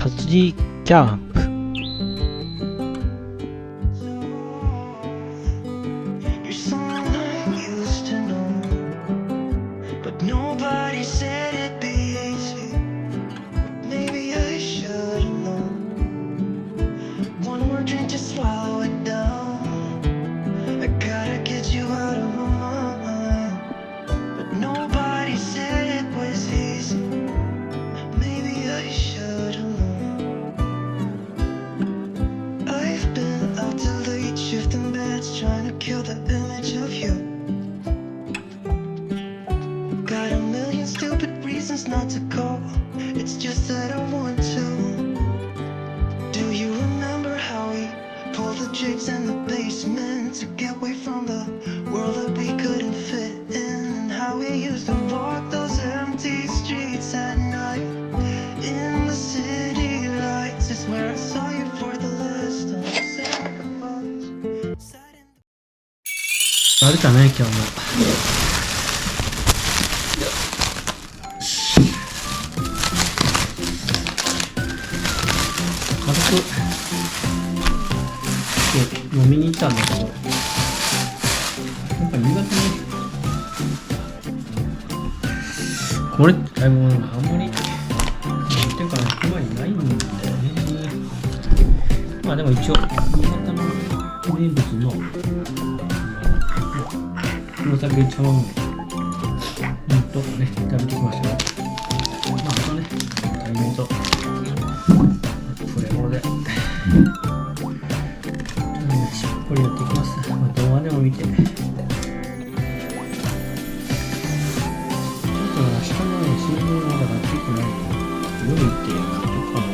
達人キャンプ。Not to go, it's just that I want to. Do you remember how we pulled the jigs in the basement to get away from the world that we couldn't fit in? And how we used to walk those empty streets at night in the city lights is where I saw you for the last time. あるかね、今日も。飲みに行ったんだけど、なんか新潟にこれもうあんまりっていうかな、今にないんだよね。まあでも一応新潟の名物の黒酒茶碗麺とかね食べてきましたよ。まああとね対面とプレモでこれやっていきます。動画でも見て。ちょっと明日のね、新聞がまだついてない。夜行って買っとくかな。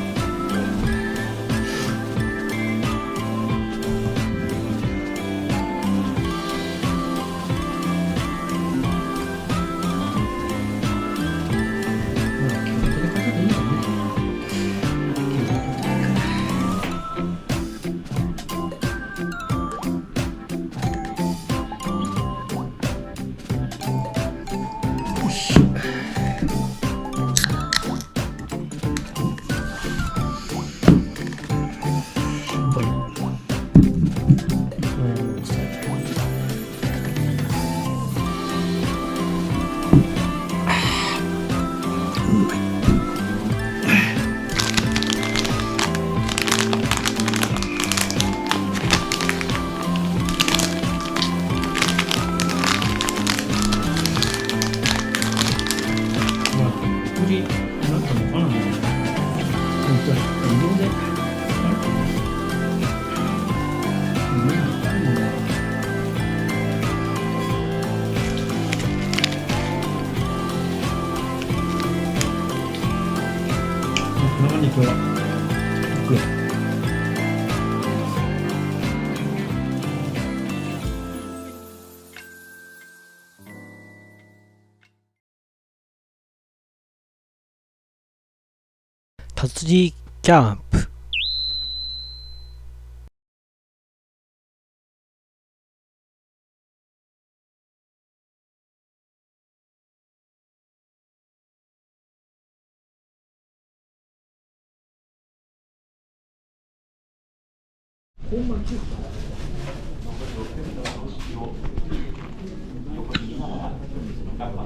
まあ、今日これから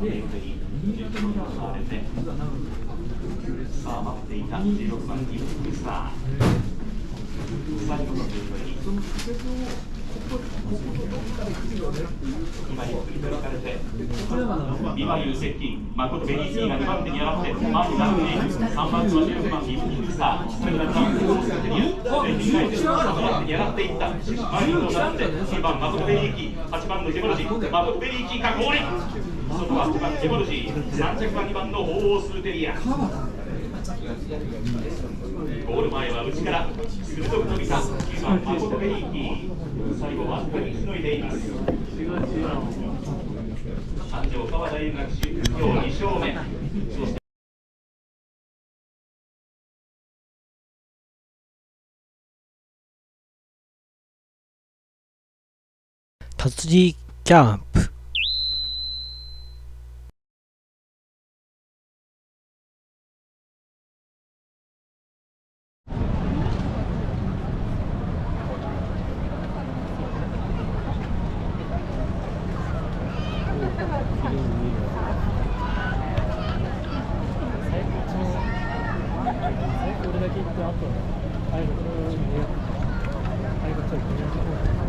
でいいよね。達人キャンプ。さあ待っていた16番ギフトスター最後の順位今ゆっくりと引かれて今いう接近誠ベリーキーが2番手に上がって前になっていく3番と16番ギフトスターそれから2番手を捨ててゆっくり控えて3番手に上がっていった前にも並んで9番誠ベリーキー8番のジェボルジ誠ベリーキーが降臨外は8番ジェボルジ3着は2番の鳳凰スーテリアゴール前は内から鋭く伸びた9番誠ベリーキー最後わずかにしのいでいます三条川大学出場2勝目そして達人キャンプ。だけ行って、あと、あれがちょっと